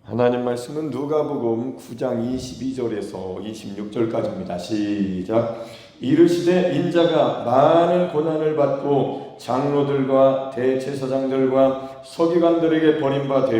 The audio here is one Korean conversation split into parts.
하나님 말씀은 누가복음 9장 22절에서 26절까지입니다. 시작. 이르시되 인자가 많은 고난을 받고 장로들과 대제사장들과 서기관들에게 버림받아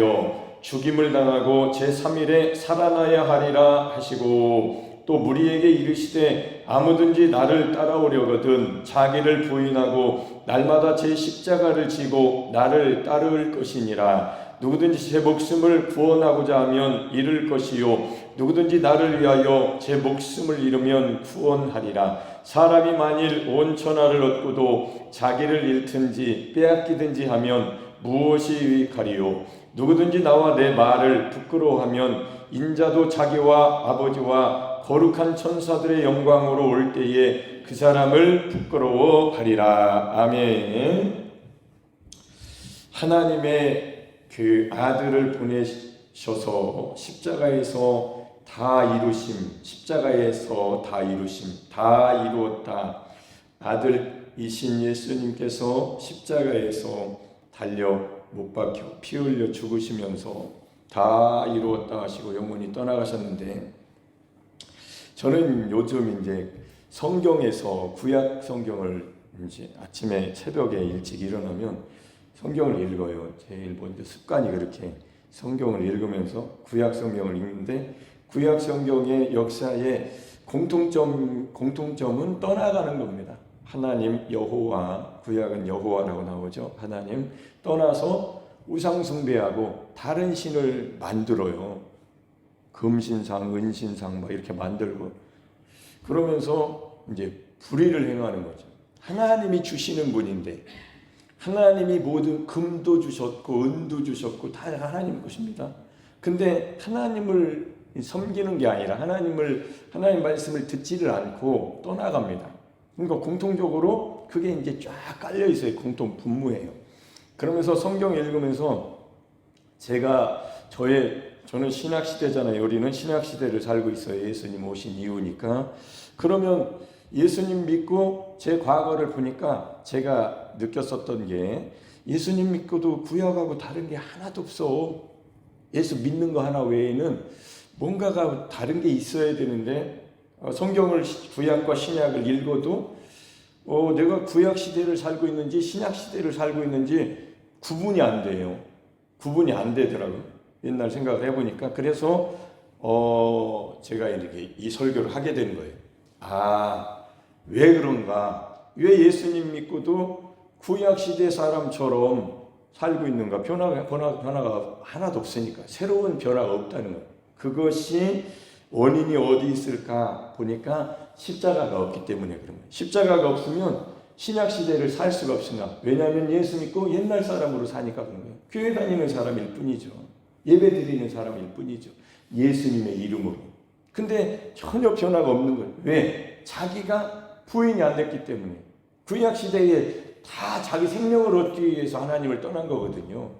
죽임을 당하고 제3일에 살아나야 하리라 하시고, 또 무리에게 이르시되 아무든지 나를 따라오려거든 자기를 부인하고 날마다 제 십자가를 지고 나를 따를 것이니라. 누구든지 제 목숨을 구원하고자 하면 잃을 것이요 누구든지 나를 위하여 제 목숨을 잃으면 구원하리라. 사람이 만일 온 천하를 얻고도 자기를 잃든지 빼앗기든지 하면 무엇이 유익하리요? 누구든지 나와 내 말을 부끄러워하면 인자도 자기와 아버지와 거룩한 천사들의 영광으로 올 때에 그 사람을 부끄러워하리라. 아멘. 하나님의 그 아들을 보내셔서 십자가에서 다 이루심, 십자가에서 다 이루심, 다 이루었다. 아들이신 예수님께서 십자가에서 달려 못 박혀 피 흘려 죽으시면서 다 이루었다 하시고 영원히 떠나가셨는데, 저는 요즘 이제 성경에서 구약 성경을 이제 아침에 새벽에 일찍 일어나면 성경을 읽어요. 제일 먼저 습관이 그렇게 성경을 읽으면서 구약 성경을 읽는데, 구약 성경의 역사의 공통점은 떠나가는 겁니다. 하나님 여호와, 구약은 여호와라고 나오죠. 하나님 떠나서 우상 숭배하고 다른 신을 만들어요. 금신상, 은신상 막 이렇게 만들고, 그러면서 이제 불의를 행하는 거죠. 하나님이 주시는 분인데, 하나님이 모든 금도 주셨고 은도 주셨고 다 하나님 것입니다. 근데 하나님을 섬기는 게 아니라 하나님 말씀을 듣지를 않고 떠나갑니다. 그러니까 공통적으로 그게 이제 쫙 깔려 있어요. 공통 분모예요. 그러면서 성경 읽으면서 저는 신약 시대잖아요. 우리는 신약 시대를 살고 있어요. 예수님 오신 이후니까. 그러면 예수님 믿고 제 과거를 보니까 제가 느꼈었던 게, 예수님 믿고도 구약하고 다른 게 하나도 없어. 예수 믿는 거 하나 외에는 뭔가가 다른 게 있어야 되는데, 성경을 구약과 신약을 읽어도 내가 구약 시대를 살고 있는지 신약 시대를 살고 있는지 구분이 안 돼요. 구분이 안 되더라고요. 옛날 생각을 해보니까. 그래서 제가 이렇게 이 설교를 하게 된 거예요. 왜 그런가? 왜 예수님 믿고도 구약시대 사람처럼 살고 있는가? 변화가 하나도 없으니까. 새로운 변화가 없다는 거예요. 그것이 원인이 어디 있을까 보니까 십자가가 없기 때문에 그런 거예요. 십자가가 없으면 신약시대를 살 수가 없으나, 왜냐하면 예수 믿고 옛날 사람으로 사니까 그런 거예요. 교회 다니는 사람일 뿐이죠. 예배 드리는 사람일 뿐이죠. 예수님의 이름으로. 근데 전혀 변화가 없는 거예요. 왜? 자기가 부인이 안 됐기 때문에. 구약 시대에 다 자기 생명을 얻기 위해서 하나님을 떠난 거거든요.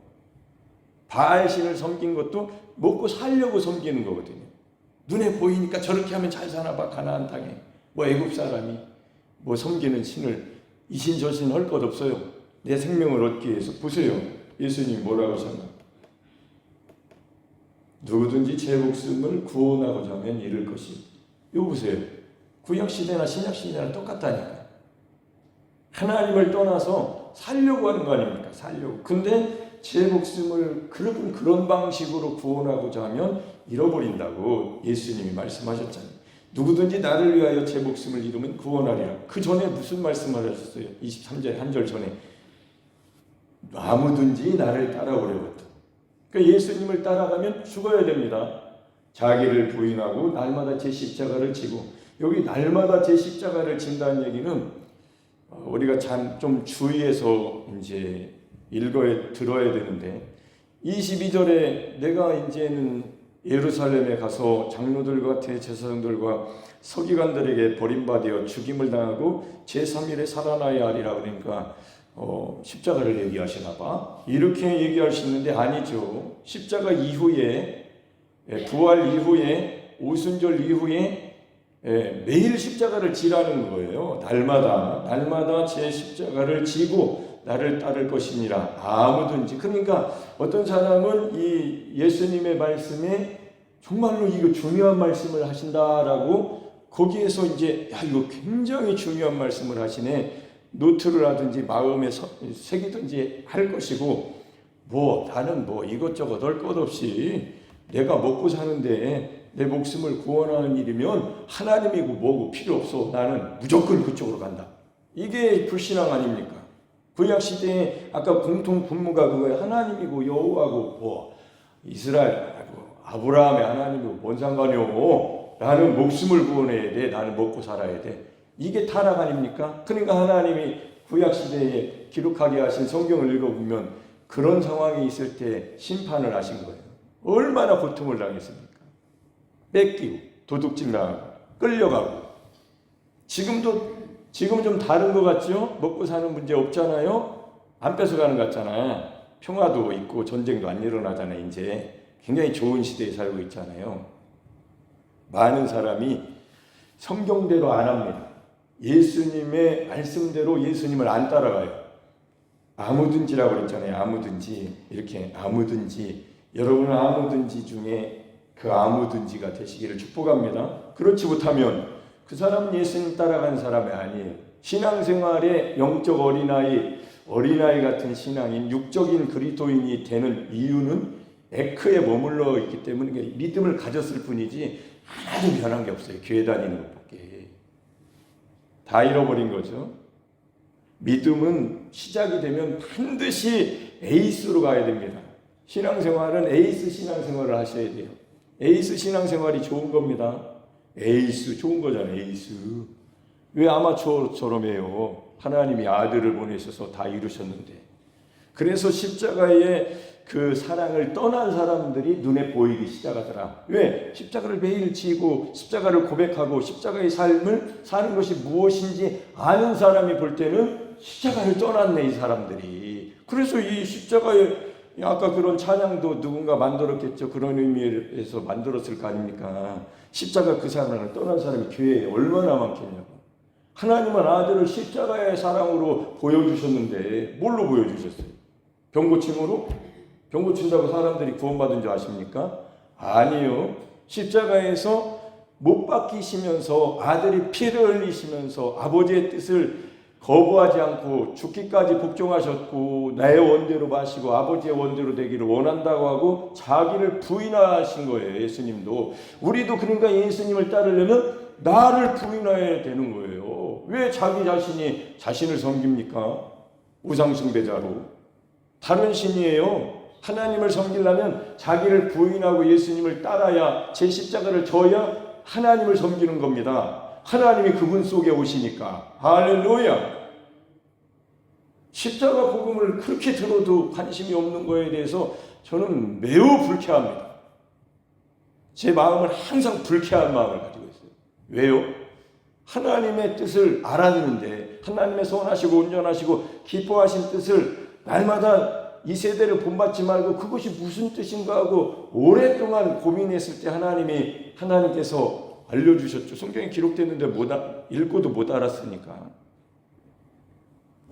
바알신을 섬긴 것도 먹고 살려고 섬기는 거거든요. 눈에 보이니까 저렇게 하면 잘 사나 봐, 가나안 땅에. 애굽 사람이 섬기는 신을 이신 저신 할 것 없어요. 내 생명을 얻기 위해서. 보세요. 예수님이 뭐라고 하셨나? 누구든지 제 목숨을 구원하고자 하면 잃을 것이. 이거 보세요. 구약시대나 신약시대나 똑같다니까. 하나님을 떠나서 살려고 하는 거 아닙니까? 살려고. 근데 제 목숨을 그런 방식으로 구원하고자 하면 잃어버린다고 예수님이 말씀하셨잖아요. 누구든지 나를 위하여 제 목숨을 잃으면 구원하리라. 그 전에 무슨 말씀을 하셨어요? 23절 한 절 전에. 아무든지 나를 따라오려거든. 그러니까 예수님을 따라가면 죽어야 됩니다. 자기를 부인하고 날마다 제 십자가를 지고. 여기 날마다 제 십자가를 진다는 얘기는 우리가 좀 주의해서 이제 들어야 되는데, 22절에 내가 이제는 예루살렘에 가서 장로들과 대제사장들과 서기관들에게 버림받아 죽임을 당하고 제3일에 살아나야 하리라. 그러니까 십자가를 얘기하시나 봐. 이렇게 얘기할 수 있는데 아니죠. 십자가 이후에, 부활 이후에, 오순절 이후에 매일 십자가를 지라는 거예요. 날마다 제 십자가를 지고 나를 따를 것이니라. 아무든지. 그러니까 어떤 사람은 이 예수님의 말씀에 정말로 이거 중요한 말씀을 하신다라고 거기에서 이제 야 이거 굉장히 중요한 말씀을 하시네. 노트를 하든지 마음에 새기든지 할 것이고 나는 이것저것 할 것 없이 내가 먹고 사는데 내 목숨을 구원하는 일이면 하나님이고 뭐고 필요 없어. 나는 무조건 그쪽으로 간다. 이게 불신앙 아닙니까? 구약 시대에 아까 공통 분모가 그거예요. 하나님이고 여호와고 이스라엘하고 아브라함의 하나님이고 뭔 상관이오. 나는 목숨을 구원해야 돼. 나는 먹고 살아야 돼. 이게 타락 아닙니까? 그러니까 하나님이 구약 시대에 기록하게 하신 성경을 읽어보면 그런 상황이 있을 때 심판을 하신 거예요. 얼마나 고통을 당했습니까? 뺏기고 도둑질 당하고 끌려가고. 지금 좀 다른 것 같죠? 먹고 사는 문제 없잖아요. 안 뺏어가는 것 같잖아요. 평화도 있고 전쟁도 안 일어나잖아요. 이제 굉장히 좋은 시대에 살고 있잖아요. 많은 사람이 성경대로 안 합니다. 예수님의 말씀대로 예수님을 안 따라가요. 아무든지라고 그랬잖아요. 아무든지. 이렇게 아무든지. 여러분은 아무든지 중에 그 아무든지가 되시기를 축복합니다. 그렇지 못하면 그 사람은 예수님 따라가는 사람이 아니에요. 신앙생활의 영적 어린아이 같은 신앙인, 육적인 그리스도인이 되는 이유는 에크에 머물러 있기 때문에 믿음을 가졌을 뿐이지 하나도 변한 게 없어요. 교회 다니는 것밖에. 다 잃어버린 거죠. 믿음은 시작이 되면 반드시 에이스로 가야 됩니다. 신앙생활은 에이스 신앙생활을 하셔야 돼요. 에이스 신앙생활이 좋은 겁니다. 에이스 좋은 거잖아요. 에이스. 왜 아마추어처럼 해요? 하나님이 아들을 보내셔서 다 이루셨는데. 그래서 십자가의 그 사랑을 떠난 사람들이 눈에 보이기 시작하더라. 왜? 십자가를 매일 지고 십자가를 고백하고 십자가의 삶을 사는 것이 무엇인지 아는 사람이 볼 때는 십자가를 떠났네 이 사람들이. 그래서 이 십자가의 아까 그런 찬양도 누군가 만들었겠죠. 그런 의미에서 만들었을 거 아닙니까? 십자가 그 사랑을 떠난 사람이 교회에 얼마나 많겠냐고. 하나님은 아들을 십자가의 사랑으로 보여주셨는데 뭘로 보여주셨어요? 병고침으로? 병고친다고 사람들이 구원받은 줄 아십니까? 아니요. 십자가에서 못 박히시면서 아들이 피를 흘리시면서 아버지의 뜻을 거부하지 않고 죽기까지 복종하셨고 나의 원대로 마시고 아버지의 원대로 되기를 원한다고 하고 자기를 부인하신 거예요. 예수님도. 우리도 그러니까 예수님을 따르려면 나를 부인해야 되는 거예요. 왜 자기 자신이 자신을 섬깁니까? 우상숭배자로. 다른 신이에요. 하나님을 섬기려면 자기를 부인하고 예수님을 따라야 제 십자가를 져야 하나님을 섬기는 겁니다. 하나님이 그분 속에 오시니까. 할렐루야. 십자가 복음을 그렇게 들어도 관심이 없는 거에 대해서 저는 매우 불쾌합니다. 제 마음을 항상 불쾌한 마음을 가지고 있어요. 왜요? 하나님의 뜻을 알았는데 하나님의 선하시고 온전하시고 기뻐하신 뜻을 날마다 이 세대를 본받지 말고 그것이 무슨 뜻인가 하고 오랫동안 고민했을 때 하나님께서 알려주셨죠. 성경에 기록됐는데 읽고도 못 알았으니까.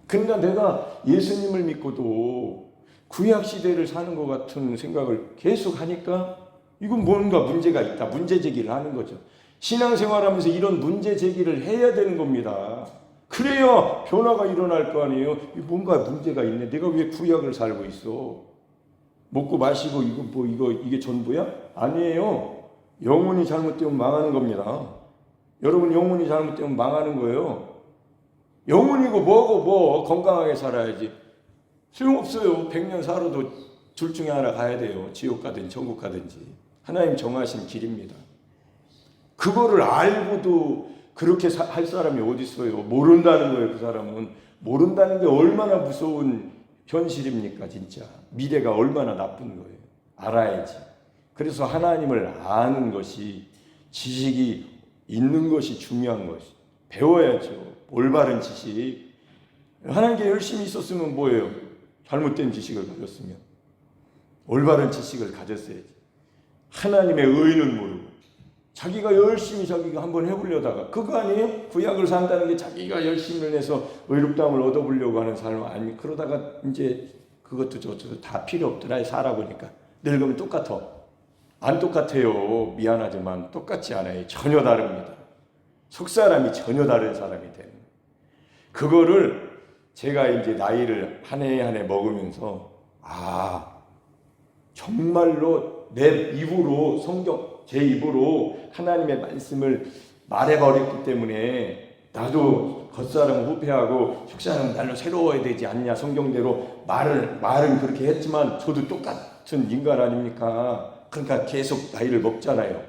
그러니까 내가 예수님을 믿고도 구약시대를 사는 것 같은 생각을 계속 하니까 이건 뭔가 문제가 있다. 문제 제기를 하는 거죠. 신앙생활하면서 이런 문제 제기를 해야 되는 겁니다. 그래야 변화가 일어날 거 아니에요. 뭔가 문제가 있네. 내가 왜 구약을 살고 있어? 먹고 마시고 이게 전부야? 아니에요. 영혼이 잘못되면 망하는 겁니다. 여러분 영혼이 잘못되면 망하는 거예요. 영혼이고 뭐고 건강하게 살아야지. 소용없어요. 100년 살아도 둘 중에 하나 가야 돼요. 지옥 가든지 천국 가든지. 하나님 정하신 길입니다. 그거를 알고도 그렇게 할 사람이 어디 있어요? 모른다는 거예요. 그 사람은. 모른다는 게 얼마나 무서운 현실입니까? 진짜. 미래가 얼마나 나쁜 거예요. 알아야지. 그래서 하나님을 아는 것이 지식이 있는 것이 중요한 것이. 배워야죠. 올바른 지식. 하나님께 열심히 있었으면 뭐예요? 잘못된 지식을 가졌으면. 올바른 지식을 가졌어야지. 하나님의 의는 모르고 자기가 열심히 자기가 한번 해보려다가 그거 아니에요? 구약을 산다는 게 자기가 열심을 내서 의롭다함을 얻어보려고 하는 삶 아니 그러다가 이제 그것도 저것도 다 필요 없더라 살아보니까 늙으면 똑같아. 안 똑같아요. 미안하지만 똑같지 않아요. 전혀 다릅니다. 속 사람이 전혀 다른 사람이 되는 거예요. 그거를 제가 이제 나이를 한 해 한 해 먹으면서 정말로 내 입으로 제 입으로 하나님의 말씀을 말해버렸기 때문에 나도 겉사람 후패하고 속사람 날로 새로워야 되지 않냐 성경대로 말은 그렇게 했지만 저도 똑같은 인간 아닙니까? 그러니까 계속 나이를 먹잖아요.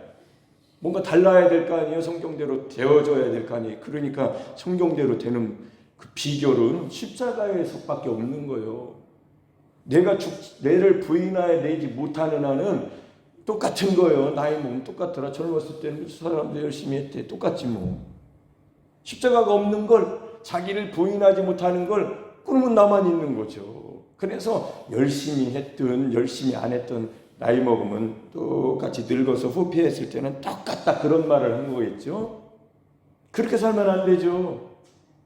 뭔가 달라야 될 거 아니에요. 성경대로 되어져야 될 거 아니에요. 그러니까 성경대로 되는 그 비결은 십자가의 속밖에 없는 거예요. 내를 부인하여 내지 못하는 한은 똑같은 거예요. 나이 몸 똑같더라. 젊었을 때는 사람도 열심히 했대. 똑같지 뭐. 십자가가 없는 걸 자기를 부인하지 못하는 걸 그러면 나만 있는 거죠. 그래서 열심히 했든 열심히 안 했든 나이 먹으면 똑같이 늙어서 후패했을 때는 똑같다 그런 말을 한 거겠죠. 그렇게 살면 안 되죠.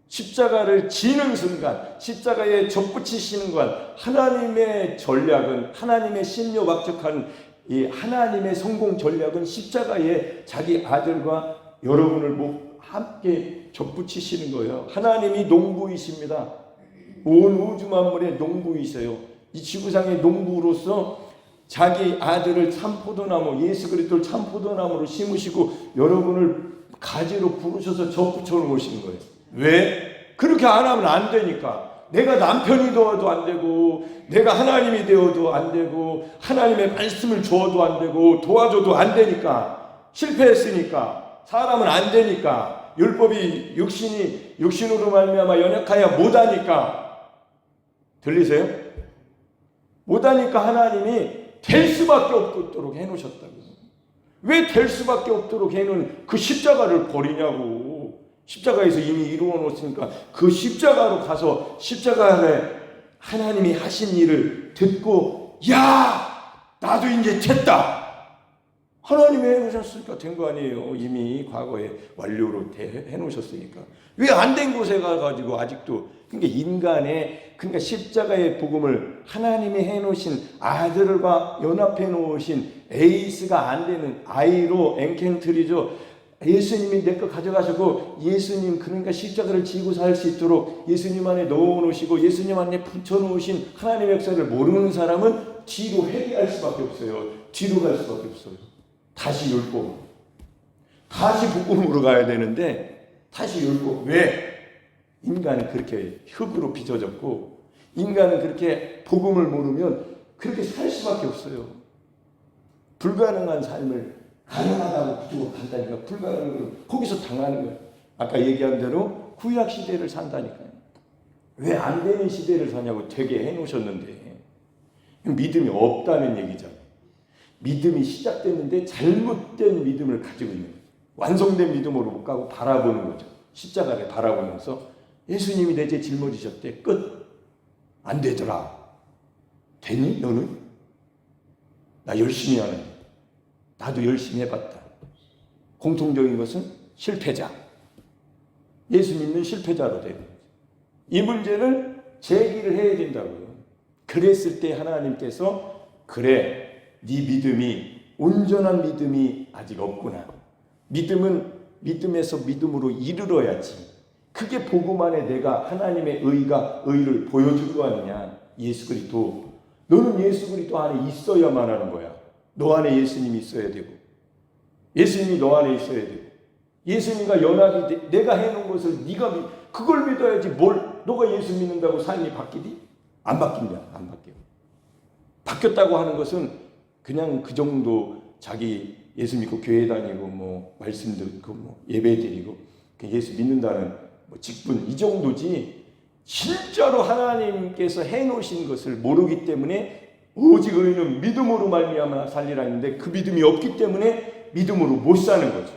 십자가를 지는 순간 십자가에 접붙이시는 건 하나님의 전략은 하나님의 신묘박적한 이 하나님의 성공 전략은 십자가에 자기 아들과 여러분을 함께 접붙이시는 거예요. 하나님이 농부이십니다. 온 우주 만물의 농부이세요. 이 지구상의 농부로서 자기 아들을 참포도나무 예수 그리스도를 참포도나무로 심으시고 여러분을 가지로 부르셔서 접붙여 놓으시는 거예요. 왜? 그렇게 안 하면 안 되니까. 내가 남편이 되어도 안 되고 내가 하나님이 되어도 안 되고 하나님의 말씀을 주어도 안 되고 도와줘도 안 되니까. 실패했으니까. 사람은 안 되니까. 율법이 육신으로 말미암아 연약하여 못하니까. 들리세요? 못하니까 하나님이 될 수밖에 없도록 해놓으셨다고. 왜 될 수밖에 없도록 해놓은 그 십자가를 버리냐고. 십자가에서 이미 이루어 놓았으니까 그 십자가로 가서 십자가 안에 하나님이 하신 일을 듣고 나도 이제 됐다. 하나님이 해놓으셨으니까 된 거 아니에요. 이미 과거에 완료로 해놓으셨으니까. 왜 안 된 곳에 가가지고 아직도 그러니까 십자가의 복음을 하나님이 해놓으신 아들과 연합해 놓으신 에이스가 안 되는 아이로 엔켄트리죠. 예수님이 내 거 가져가시고 예수님 그러니까 십자가를 지고 살 수 있도록 예수님 안에 넣어놓으시고 예수님 안에 붙여놓으신 하나님의 역사를 모르는 사람은 뒤로 회개할 수밖에 없어요. 뒤로 갈 수밖에 없어요. 다시 율법. 다시 복음으로 가야 되는데 다시 율법. 왜? 인간은 그렇게 흙으로 빚어졌고 인간은 그렇게 복음을 모르면 그렇게 살 수밖에 없어요. 불가능한 삶을 가능하다고 가지고 간다니까. 불가능한 걸 거기서 당하는 거예요. 아까 얘기한 대로 구약 시대를 산다니까요. 왜 안 되는 시대를 사냐고. 되게 해놓으셨는데 믿음이 없다는 얘기잖아요. 믿음이 시작됐는데 잘못된 믿음을 가지고 있는 거예요. 완성된 믿음으로 못 가고 바라보는 거죠. 십자가를 바라보면서 예수님이 내 죄 짊어지셨대. 끝. 안 되더라. 되니 너는? 나 열심히 하는데. 나도 열심히 해봤다. 공통적인 것은 실패자. 예수 믿는 실패자로 되는 거죠. 이 문제를 제기를 해야 된다고요. 그랬을 때 하나님께서 그래, 네 믿음이 온전한 믿음이 아직 없구나. 믿음은 믿음에서 믿음으로 이르러야지. 그게 복음 안에 내가 하나님의 의를 보여줄 거 아니냐. 예수 그리스도. 너는 예수 그리스도 안에 있어야만 하는 거야. 너 안에 예수님이 있어야 되고 예수님이 너 안에 있어야 되고 예수님과 연합이 내가 해놓은 것을 네가 그걸 믿어야지. 너가 예수 믿는다고 삶이 바뀌니? 안 바뀐다. 안 바뀌어. 바뀌었다고 하는 것은 그냥 그 정도 자기 예수 믿고 교회 다니고 말씀 듣고 예배 드리고 예수 믿는다는 직분 이 정도지. 실제로 하나님께서 해놓으신 것을 모르기 때문에 오직 의인은 믿음으로 말미암아 살리라 했는데 그 믿음이 없기 때문에 믿음으로 못 사는 거죠.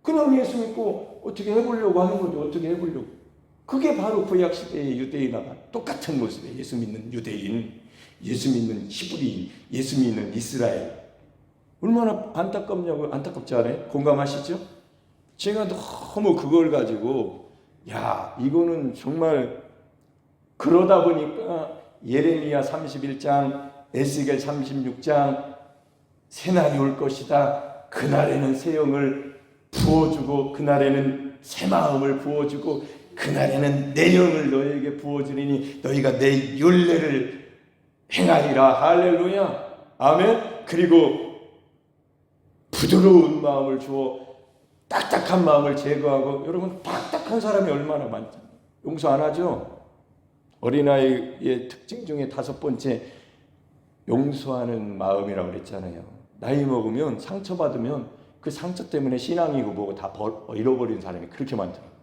그냥 예수 믿고 어떻게 해보려고 하는 거죠. 어떻게 해보려고. 그게 바로 구약시대의 유대인과 똑같은 모습이에요. 예수 믿는 유대인, 예수 믿는 히브리인, 예수 믿는 이스라엘. 얼마나 안타깝냐고요. 안타깝지 않아요? 공감하시죠? 제가 너무 그걸 가지고 야, 이거는 정말 그러다 보니까 예레미야 31장, 에스겔 36장 새날이 올 것이다. 그날에는 새 영을 부어주고 그날에는 새 마음을 부어주고 그날에는 내 영을 너에게 부어주리니 너희가 내 율례를 행하리라. 할렐루야. 아멘. 그리고 부드러운 마음을 주어 딱딱한 마음을 제거하고. 여러분, 딱딱한 사람이 얼마나 많죠. 용서 안 하죠. 어린아이의 특징 중에 5번째, 용서하는 마음이라고 그랬잖아요. 나이 먹으면 상처받으면 그 상처 때문에 신앙이고 뭐고 다 잃어버린 사람이 그렇게 많더라고요.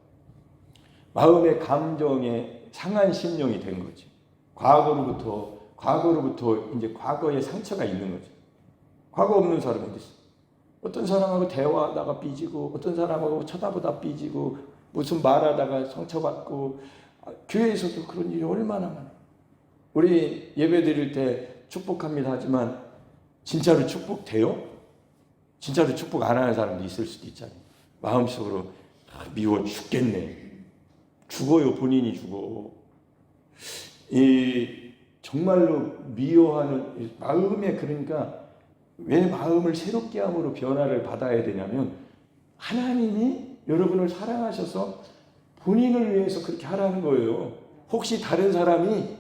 마음의 감정에 상한 심령이 된 거죠. 과거로부터 이제 과거에 상처가 있는 거죠. 과거 없는 사람이 어디 있어요? 어떤 사람하고 대화하다가 삐지고, 어떤 사람하고 쳐다보다 삐지고, 무슨 말하다가 상처받고, 교회에서도 그런 일이 얼마나 많아요. 우리 예배 드릴 때 축복합니다 하지만 진짜로 축복돼요? 진짜로 축복 안 하는 사람도 있을 수도 있잖아요. 마음속으로 미워 죽겠네. 죽어요. 본인이 죽어. 정말로 미워하는 마음에, 그러니까 왜 마음을 새롭게 함으로 변화를 받아야 되냐면 하나님이 여러분을 사랑하셔서 본인을 위해서 그렇게 하라는 거예요. 혹시 다른 사람이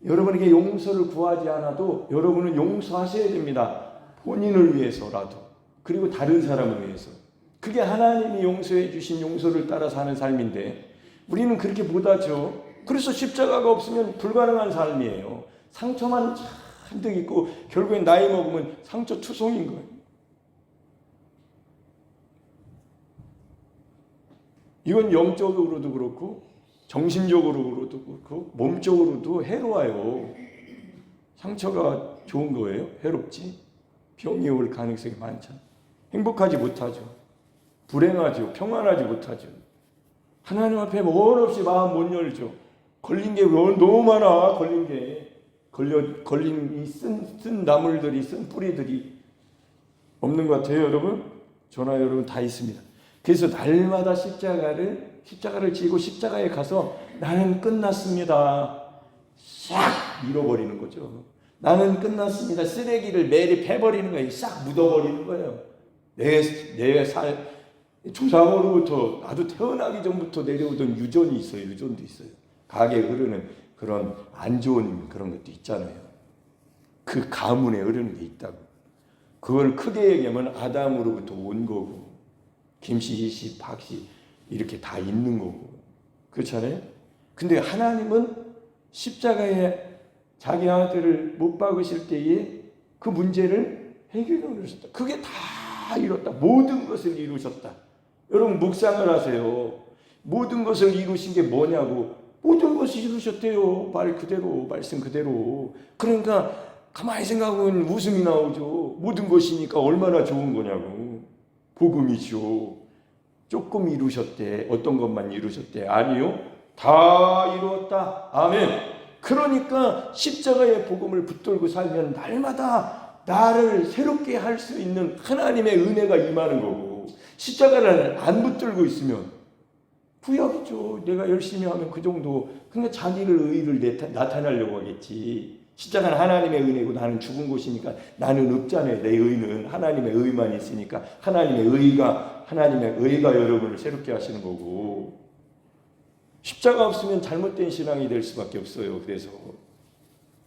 여러분에게 용서를 구하지 않아도 여러분은 용서하셔야 됩니다. 본인을 위해서라도. 그리고 다른 사람을 위해서. 그게 하나님이 용서해 주신 용서를 따라 사는 삶인데 우리는 그렇게 못하죠. 그래서 십자가가 없으면 불가능한 삶이에요. 상처만 잔뜩 있고 결국엔 나이 먹으면 상처 투성인 거예요. 이건 영적으로도 그렇고 정신적으로도 그렇고 몸적으로도 해로워요. 상처가 좋은 거예요? 해롭지? 병이 올 가능성이 많잖아요. 행복하지 못하죠. 불행하죠. 평안하지 못하죠. 하나님 앞에 뭘 없이 마음 못 열죠. 걸린 게 너무 많아. 걸린 이 쓴 나물들이, 쓴 뿌리들이 없는 것 같아요, 여러분. 저나 여러분 다 있습니다. 그래서 날마다 십자가를 지고 십자가에 가서 나는 끝났습니다. 싹 잃어버리는 거죠. 나는 끝났습니다. 쓰레기를 매립해버리는 거예요. 싹 묻어버리는 거예요. 내 조상으로부터, 나도 태어나기 전부터 내려오던 유전이 있어요. 유전도 있어요. 가게 흐르는 그런 안 좋은 그런 것도 있잖아요. 그 가문에 흐르는 게 있다고. 그걸 크게 얘기하면 아담으로부터 온 거고, 김씨, 희씨, 박씨 이렇게 다 있는 거고. 그렇잖아요. 근데 하나님은 십자가에 자기 아들을 못 박으실 때에 그 문제를 해결해 놓으셨다. 그게 다 이뤘다. 모든 것을 이루셨다. 여러분 묵상을 하세요. 모든 것을 이루신 게 뭐냐고. 모든 것을 이루셨대요. 말 그대로, 말씀 그대로. 그러니까 가만히 생각하면 웃음이 나오죠. 모든 것이니까 얼마나 좋은 거냐고. 복음이죠. 조금 이루셨대. 어떤 것만 이루셨대. 아니요. 다 이루었다. 아멘. 그러니까 십자가의 복음을 붙들고 살면 날마다 나를 새롭게 할 수 있는 하나님의 은혜가 임하는 거고, 십자가를 안 붙들고 있으면 구약이죠. 내가 열심히 하면 그 정도. 그러니까 자기를 의의를 나타내려고 하겠지. 십자가는 하나님의 은혜고 나는 죽은 곳이니까 나는 없잖아요. 내 의는 하나님의 의만 있으니까 하나님의 의가 여러분을 새롭게 하시는 거고. 십자가 없으면 잘못된 신앙이 될 수밖에 없어요. 그래서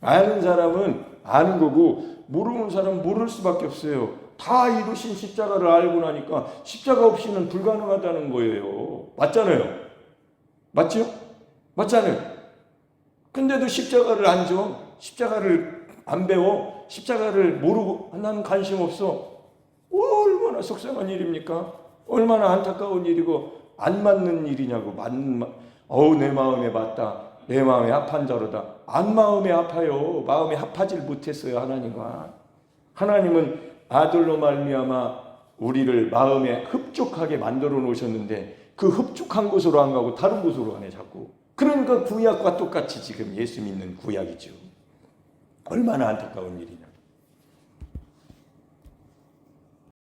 아는 사람은 아는 거고 모르는 사람은 모를 수밖에 없어요. 다 이루신 십자가를 알고 나니까 십자가 없이는 불가능하다는 거예요. 맞잖아요. 맞죠? 맞잖아요. 근데도 십자가를 안 줘. 십자가를 안 배워. 십자가를 모르고 나는 관심 없어. 얼마나 속상한 일입니까? 얼마나 안타까운 일이고 안 맞는 일이냐고. 내 마음에 맞다. 내 마음에 합한 자로다. 안 마음에 아파요. 마음에 합하질 못했어요. 하나님과. 하나님은 아들로 말미암아 우리를 마음에 흡족하게 만들어 놓으셨는데 그 흡족한 곳으로 안 가고 다른 곳으로 가네 자꾸. 그러니까 구약과 똑같이 지금 예수 믿는 구약이죠. 얼마나 안타까운 일이냐.